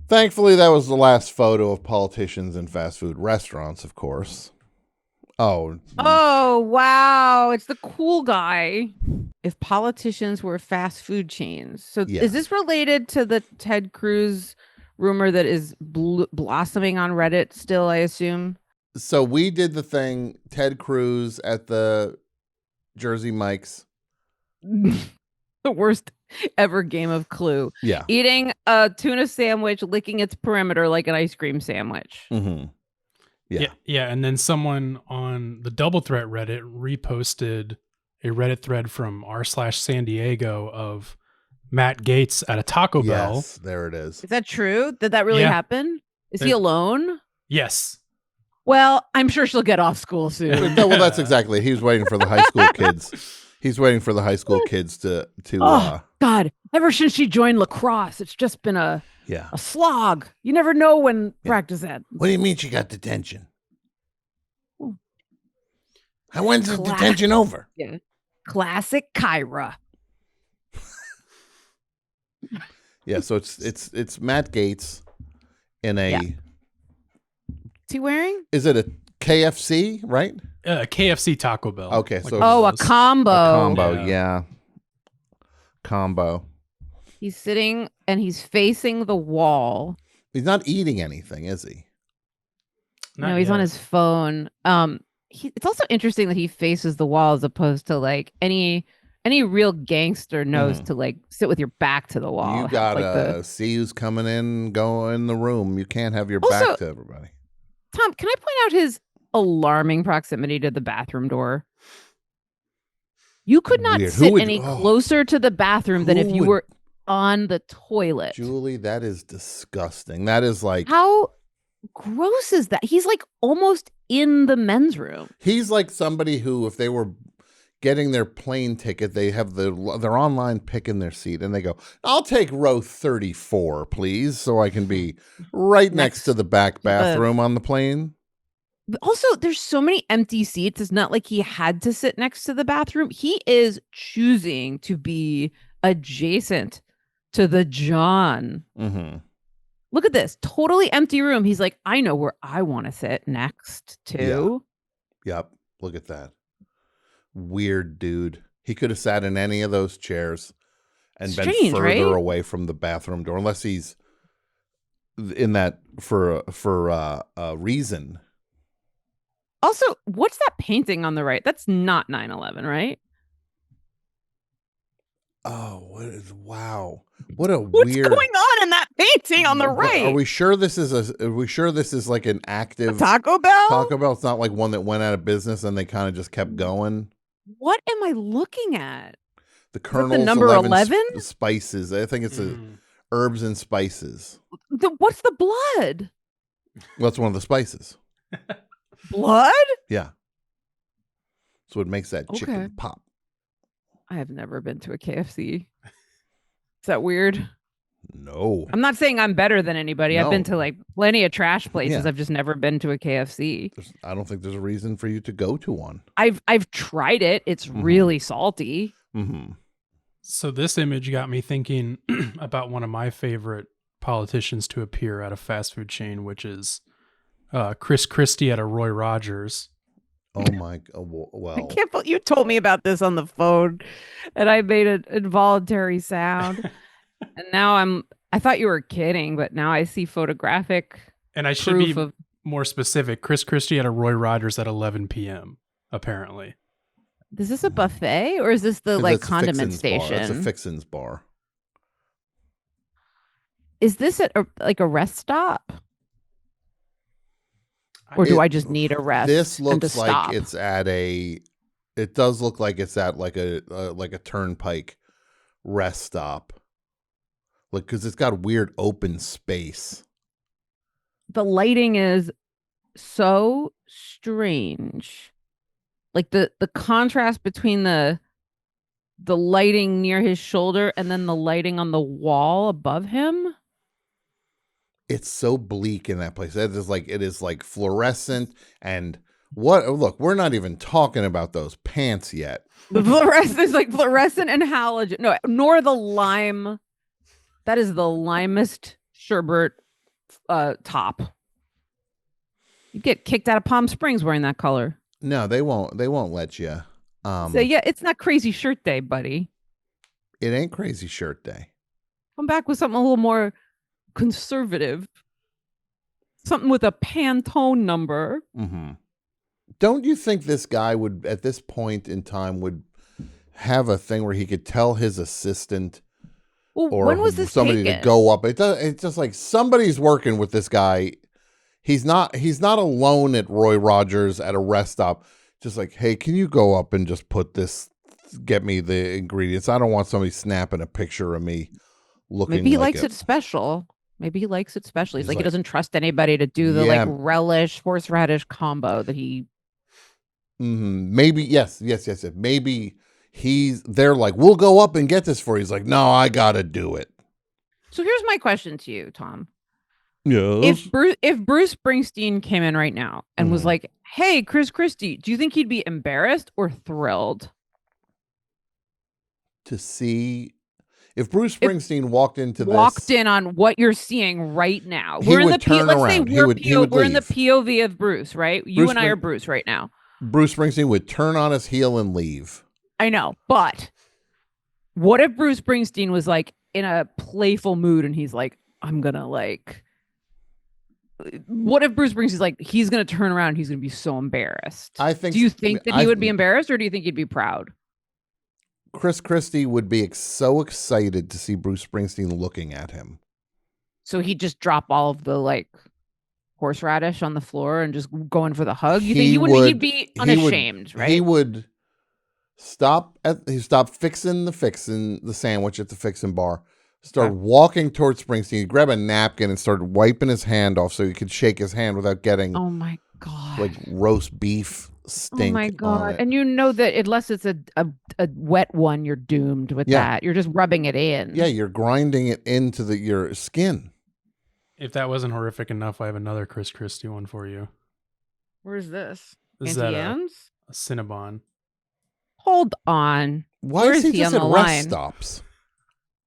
Thankfully, that was the last photo of politicians in fast food restaurants, of course. Oh, wow. It's the cool guy. If politicians were fast food chains. So Yeah. is this related to the Ted Cruz rumor that is blossoming on Reddit still, I assume? So we did the thing, Ted Cruz at the Jersey Mike's. The worst ever game of Clue. Yeah. Eating a tuna sandwich, licking its perimeter like an ice cream sandwich. Mm-hmm. Yeah. And then someone on the Double Threat Reddit reposted a Reddit thread from r/San Diego of Matt Gaetz at a Taco Bell. Yes, there it is. Is that true? Did that really happen? Is he alone? Yes. Well, I'm sure she'll get off school soon. No, well, that's exactly. He was waiting for the high school kids. He's waiting for the high school kids to. Oh God! Ever since she joined lacrosse, it's just been a slog. You never know when practice ends. What do you mean she got detention? When's the detention over? Yeah. Classic Kyra. Yeah, so it's Matt Gaetz in a. Yeah. What's he wearing? Is it a KFC, right? KFC Taco Bell. Okay, so a combo. A combo, yeah. Combo. He's sitting and he's facing the wall. He's not eating anything, is he? No, he's on his phone. It's also interesting that he faces the wall as opposed to like any real gangster knows to like sit with your back to the wall. You gotta see who's coming in, go in the room. You can't have your back to everybody. Tom, can I point out his alarming proximity to the bathroom door? You could not sit any closer to the bathroom than if you were on the toilet. Julie, that is disgusting. That is like... How gross is that? He's like almost in the men's room. He's like somebody who, if they were getting their plane ticket, they have their online pick in their seat and they go, I'll take row 34, please, so I can be right next to the back bathroom on the plane. Also, there's so many empty seats. It's not like he had to sit next to the bathroom. He is choosing to be adjacent to the John. Mm-hmm. Look at this. Totally empty room. He's like, I know where I want to sit next to. Yeah. Yep. Look at that. Weird dude. He could have sat in any of those chairs and been further away from the bathroom door, unless he's in that for a reason. Also, what's that painting on the right? That's not 9/11, right? Oh, what's What's going on in that painting on the right? Are we sure this is like an active Taco Bell? Taco Bell? It's not like one that went out of business and they kind of just kept going. What am I looking at? The Colonel's the number 11 spices. I think it's herbs and spices. What's the blood? Well, it's one of the spices. Blood? Yeah. So it makes that chicken pop. I have never been to a KFC. Is that weird? No. I'm not saying I'm better than anybody. No. I've been to like plenty of trash places. Yeah. I've just never been to a KFC. I don't think there's a reason for you to go to one. I've tried it. It's really salty. Mm-hmm. So this image got me thinking about one of my favorite politicians to appear at a fast food chain, which is Christie at a Roy Rogers. Oh my! Well, I can't believe you told me about this on the phone, and I made an involuntary sound. And now I thought you were kidding, but now I see photographic. And I should be more specific. Christie at a Roy Rogers at 11 p.m. Apparently. Is this a buffet or is this the like condiment station? It's a Fixin's bar. Is this like a rest stop? Or do I just need a rest? This looks like it's at a. It does look like it's at like a turnpike rest stop. Like, because it's got weird open space. The lighting is so strange. Like the contrast between the lighting near his shoulder and then the lighting on the wall above him. It's so bleak in that place. It is like fluorescent and look, we're not even talking about those pants yet. The fluorescent is like fluorescent and halogen. No, nor the lime. That is the limest sherbet top. You get kicked out of Palm Springs wearing that color. No, they won't let you. So yeah, it's not crazy shirt day, buddy. It ain't crazy shirt day. Come back with something a little more conservative. Something with a Pantone number. Mm-hmm. Don't you think this guy would, at this point in time, would have a thing where he could tell his assistant or when was this somebody taken? to go up? It's just like somebody's working with this guy. He's not alone at Roy Rogers at a rest stop. Just like, hey, can you go up and just get me the ingredients? I don't want somebody snapping a picture of me looking. Maybe he likes it special. Mayes like he doesn't trust anybody to do the like relish horseradish combo that he. Maybe yes. Maybe they're like, we'll go up and get this for you. He's like, no, I gotta do it. So here's my question to you, Tom. Yes. If Bruce Springsteen came in right now and was like, hey, Christie, do you think he'd be embarrassed or thrilled to see if Bruce Springsteen walked in on what you're seeing right now? We're in the POV of Bruce, right? You and I are Bruce right now. Bruce Springsteen would turn on his heel and leave. I know, but what if Bruce Springsteen was like in a playful mood and he's like, I'm gonna like. What if Bruce Springsteen's like, he's going to turn around and he's going to be so embarrassed? Do you think that he would be embarrassed, or do you think he'd be proud? Christie would be so excited to see Bruce Springsteen looking at him. So he'd just drop all of the like horseradish on the floor and just go in for the hug? You think he'd be unashamed, right? He would stop fixing the sandwich at the fixin' bar. Start walking towards Springsteen. He'd grab a napkin and start wiping his hand off so he could shake his hand without getting, oh my God, like roast beef stink. Oh my God. And you know that unless it's a wet one, you're doomed with that. You're just rubbing it in. Yeah, you're grinding it into your skin. If that wasn't horrific enough, I have another Christie one for you. Where's this? Is that a Cinnabon? Hold on. Why is he just at rest stops?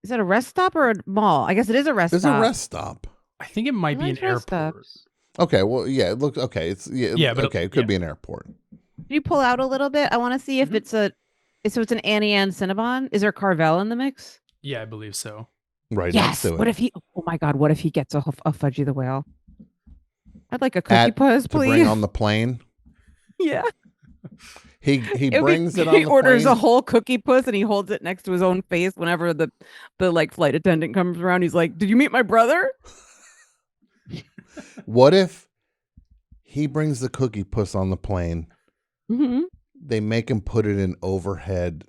Is that a rest stop or a mall? I guess it is a rest stop. It's a rest stop. I think it might be an airport. Stops. Okay, well, yeah, it looks okay. It's but okay. It could be an airport. Can you pull out a little bit? I want to see if it's it's an Annie Ann Cinnabon. Is there Carvel in the mix? Yeah, I believe so. Right. Yes. What if he? Oh my God! What if he gets a Fudgy the Whale? I'd like a cookie puss, please. To bring on the plane. Yeah. He brings it on the plane. He orders a whole cookie puss and he holds it next to his own face whenever the like flight attendant comes around. He's like, "Did you meet my brother?" What if he brings the cookie puss on the plane? Mm-hmm. They make him put it in overhead.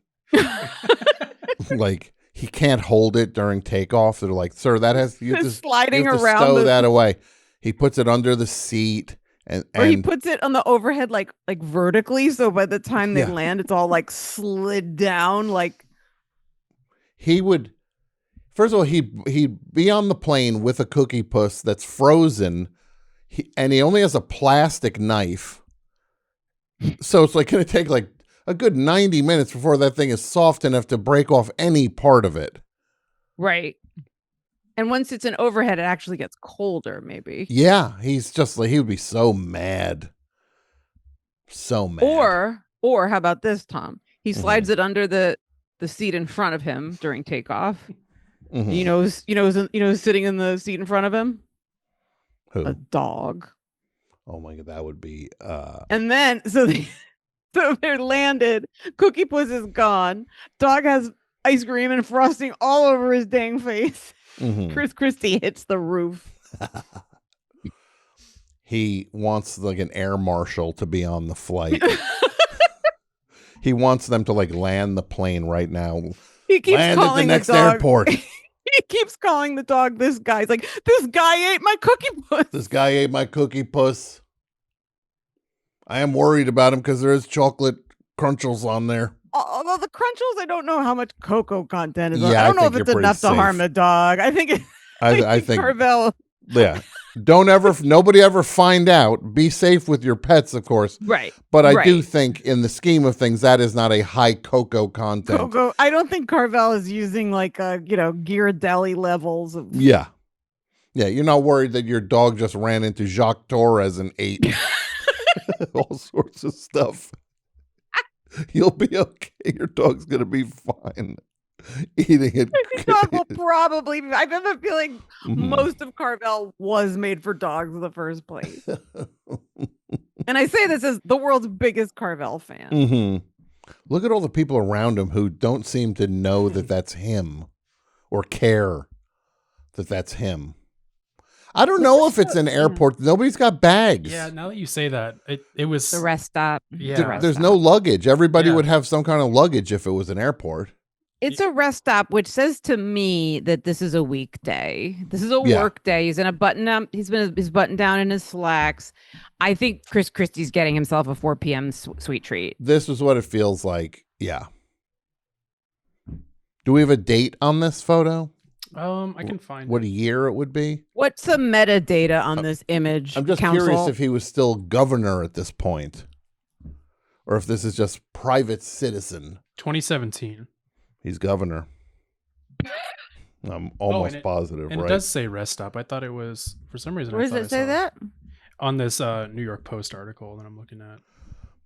Like he can't hold it during takeoff. They're like, "Sir, that has you have to, sliding you have to around. Stow that away." He puts it under the seat. Or he puts it on the overhead like vertically, so by the time they land, it's all like slid down. Like he would, first of all, he'd be on the plane with a cookie puss that's frozen, and he only has a plastic knife, so it's like going to take like a good 90 minutes before that thing is soft enough to break off any part of it. Right. And once it's an overhead, it actually gets colder, maybe. Yeah, he's just like, he would be so mad. So mad. Or how about this, Tom? He slides it under the seat in front of him during takeoff. Mm-hmm. You know, sitting in the seat in front of him? Who? A dog. Oh my God, that would be And then so they're landed. Cookie Puss is gone. Dog has ice cream and frosting all over his dang face. Mm-hmm. Christie hits the roof. He wants like an air marshal to be on the flight. He wants them to like land the plane right now. He keeps land calling at the next the dog. airport. He keeps calling the dog this guy. He's like, this guy ate my cookie puss. This guy ate my cookie puss. I am worried about him because there is chocolate crunchals on there. Although the crunchals, I don't know how much cocoa content is on. I don't know if it's enough to harm the dog. I think I think Carvel. Yeah. Nobody ever find out. Be safe with your pets, of course. Right. But I do think in the scheme of things, that is not a high cocoa content. I don't think Carvel is using like Ghirardelli levels of. Yeah. Yeah, you're not worried that your dog just ran into Jacques Torres and ate all sorts of stuff. You'll be okay. Your dog's going to be fine eating it. My dog will probably. I have a feeling most of Carvel was made for dogs in the first place. And I say this as the world's biggest Carvel fan. Mm-hmm. Look at all the people around him who don't seem to know that that's him or care that that's him. I don't know if it's an airport. Nobody's got bags. Yeah, now that you say that, it was the rest stop. Yeah, there's no luggage. Everybody would have some kind of luggage if it was an airport. It's a rest stop, which says to me that this is a weekday. This is a work day. He's in a button up. He's buttoned down in his slacks. I think Christie's getting himself a 4 p.m. sweet treat. This is what it feels like. Yeah. Do we have a date on this photo? I can find what year it would be. What's the metadata on this image? I'm just curious if he was still governor at this point, or if this is just private citizen. 2017. He's governor. I'm almost positive, and right? It does say rest stop. I thought it was, for some reason. Where does it say that? On this New York Post article that I'm looking at.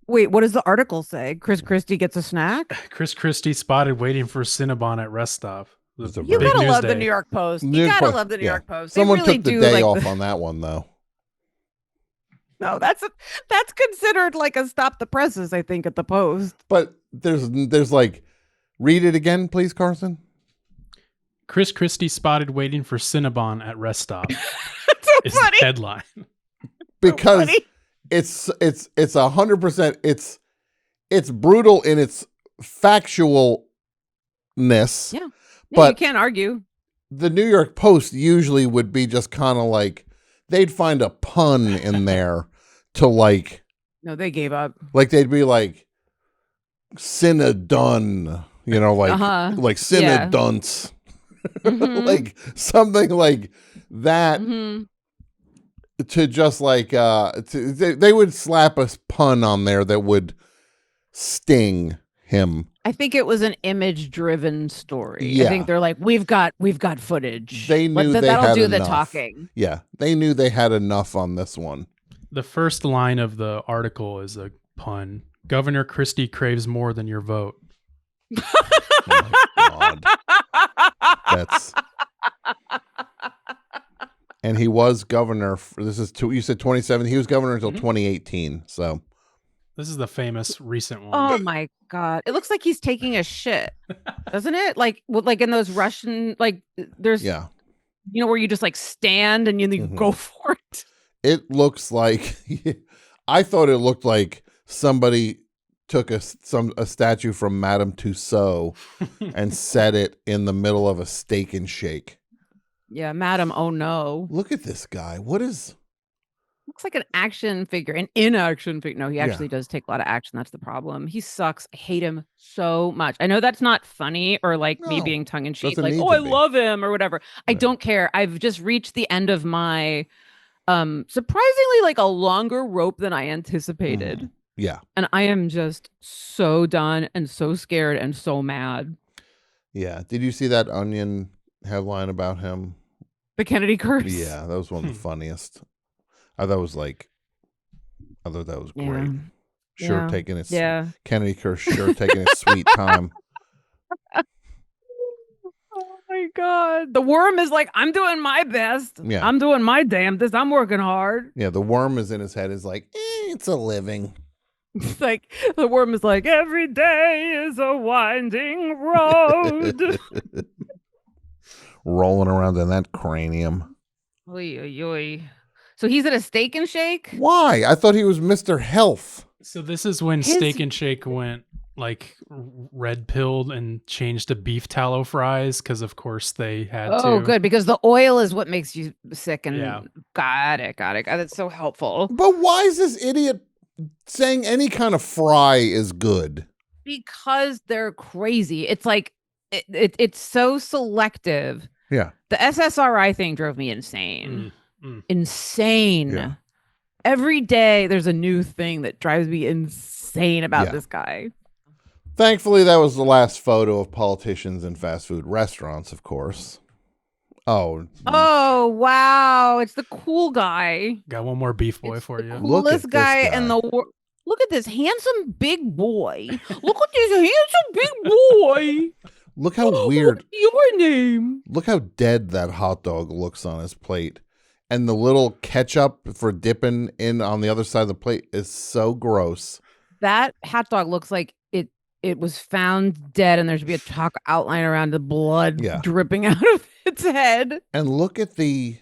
Wait, what does the article say? Christie gets a snack? Christie spotted waiting for Cinnabon at rest stop. You gotta love the New York Post. You gotta love the New York Post. Someone took the day off on that one, though. No, that's considered like a stop the presses, I think, at the Post. But there's like, read it again, please, Carson. Christie spotted waiting for Cinnabon at rest stop. That's so funny. The headline. Because it's 100%. It's brutal in its factualness. Yeah. But you can't argue. The New York Post usually would be just kind of like, they'd find a pun in there to like. No, they gave up. Like they'd be like, Cinnadon, like Cinnadunce. Mm-hmm. Like something like that. Mm-hmm. To just like, they would slap a pun on there that would sting him. I think it was an image-driven story. Yeah. I think they're like, we've got footage. They knew that'll do enough. The talking. Yeah, they knew they had enough on this one. The first line of the article is a pun. Governor Christie craves more than your vote. Oh my God. And he was governor. You said 2017. He was governor until 2018. So. This is the famous recent one. Oh my God. It looks like he's taking a shit. Doesn't it? Like in those Russian, like there's, where you just like stand and you go for it. It looks like, I thought it looked like somebody took a statue from Madame Tussauds and set it in the middle of a Steak and Shake. Yeah. Madame. Oh no. Look at this guy. What is... Looks like an action figure, an inaction figure. No, he actually does take a lot of action. That's the problem. He sucks. I hate him so much. I know that's not funny or like me being tongue in cheek, like, oh, I love him or whatever. I don't care. I've just reached the end of my surprisingly like a longer rope than I anticipated. Yeah. And I am just so done and so scared and so mad. Yeah. Did you see that Onion headline about him? The Kennedy curse? Yeah, that was one of the funniest. I thought that was great. Sure, taking its Kennedy curse. Sure, taking its sweet time. Oh my God! The worm is like, I'm doing my best. Yeah, I'm doing my damnedest. I'm working hard. Yeah, the worm is in his head. Is like, it's a living. It's like the worm is like, every day is a winding road. Rolling around in that cranium. Oy, oy, oy. So he's at a Steak and Shake? Why? I thought he was Mr. Health. So this is when Steak and Shake went like red pilled and changed to beef tallow fries because of course they had to. Oh, good, because the oil is what makes you sick. And got it. God, that's so helpful. But why is this idiot saying any kind of fry is good? Because they're crazy. It's like it's so selective. Yeah. The SSRI thing drove me insane. Insane. Yeah. Every day there's a new thing that drives me insane about this guy. Thankfully, that was the last photo of politicians in fast food restaurants, of course. Oh. Oh, wow. It's the cool guy. Got one more beef boy for you. Coolest guy in the world. Look at this handsome big boy. Look at this handsome big boy. Look how weird. What's your name? Look how dead that hot dog looks on his plate. And the little ketchup for dipping in on the other side of the plate is so gross. That hot dog looks like it was found dead, and there should be a chalk outline around the blood dripping out of its head. And look at the...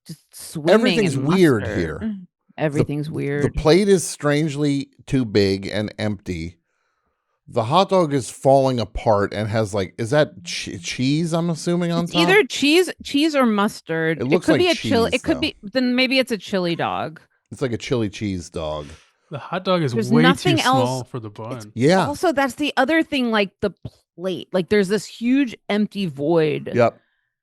Just swimming everything's weird here. Everything's weird. The plate is strangely too big and empty. The hot dog is falling apart and has like, is that cheese? I'm assuming on top. Either cheese or mustard. It looks could like be a cheese, chili. It could though. be. Then maybe it's a chili dog. It's like a chili cheese dog. The hot dog is There's way too nothing small else. for the bun. Yeah. Also, that's the other thing. Like the plate. Like there's this huge empty void. Yep.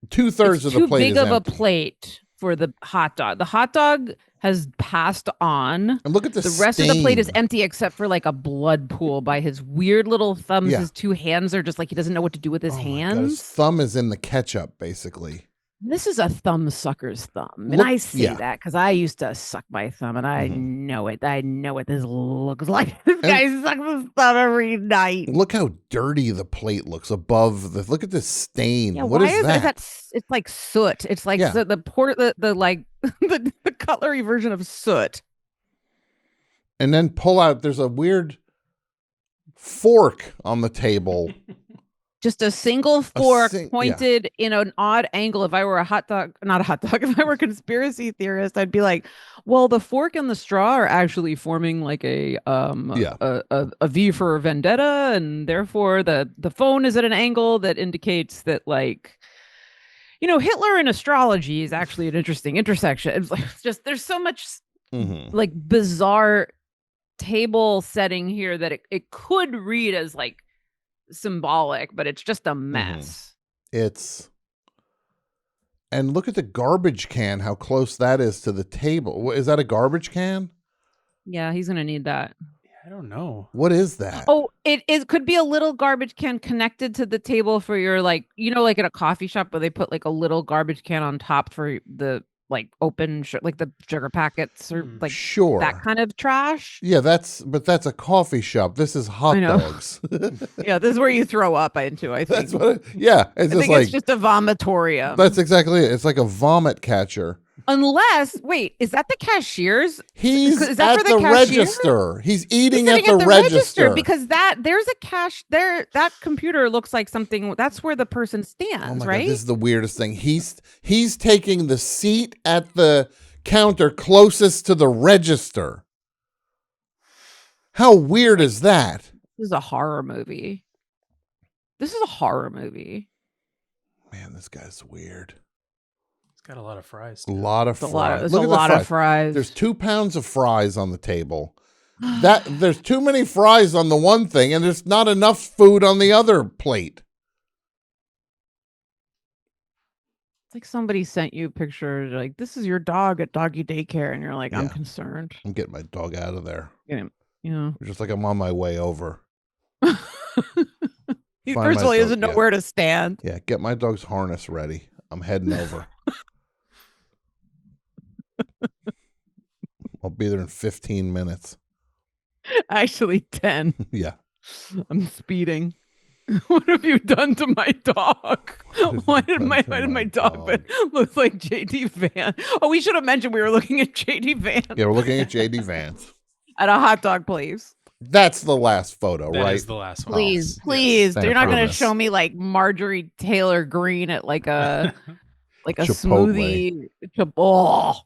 2/3 of the plate is too big of empty. a plate for the hot dog. The hot dog has passed on. And look at the rest of the plate is empty except for like a blood pool by his weird little thumbs. Yeah. His two hands are just like he doesn't know what to do with his hands. God, his thumb is in the ketchup, basically. This is a thumb sucker's thumb. And Look- I say yeah. that because I used to suck my thumb and I know it. I know what this looks like. This guy sucks his thumb every night. Look how dirty the plate looks above the. Look at this stain. Yeah, What why is that? It's like soot. It's like Yeah. the like the cutlery version of soot. And then pull out. There's a weird fork on the table. Just a single fork yeah. pointed in an odd angle. If I were not a hot dog, if I were a conspiracy theorist, I'd be like, well, the fork and the straw are actually forming like a V for vendetta, and therefore the phone is at an angle that indicates that, like, you know, Hitler and astrology is actually an interesting intersection. It's like, just there's so much like bizarre table setting here that it could read as like symbolic, but it's just a mess. And look at the garbage can, how close that is to the table. Is that a garbage can? Yeah, he's gonna need that. I don't know. What is that? Oh, it could be a little garbage can connected to the table for your, like, you know, like at a coffee shop where they put like a little garbage can on top for the like open like the sugar packets or like sure, that kind of trash. Yeah, that's a coffee shop. This is hot dogs. Yeah, this is where you throw up into, I think. That's what it's just a vomitorium. That's exactly it. It's like a vomit catcher. Unless, wait, is that the cashier's? He's is that at for the the register. He's eating at the register. Because there's a cash there. That computer looks like something. That's where the person stands, Oh my right? God, this is the weirdest thing. He's taking the seat at the counter closest to the register. How weird is that? This is a horror movie. Man, this guy's weird. Got a lot of fries. A lot of fries. There's a lot of fries. There's 2 pounds of fries on the table. There's too many fries on the one thing, and there's not enough food on the other plate. It's like somebody sent you a picture, like, this is your dog at doggy daycare, and you're like, I'm Yeah. concerned. I'm getting my dog out of there. You know. Just like I'm on my way over. He Find my personally dog, doesn't know yeah. where to stand. Yeah, get my dog's harness ready. I'm heading over. I'll be there in 15 minutes. Actually, 10. Yeah. I'm speeding. What have you done to my dog? Why did my dog look like JD Vance? Oh, we should have mentioned we were looking at JD Vance. Yeah, we're looking at JD Vance. At a hot dog place. That's the last photo, That right? is the last one. Please. Yes. You're not going to promise. show me like Marjorie Taylor Greene at like a like a Chipotle. smoothie. Oh,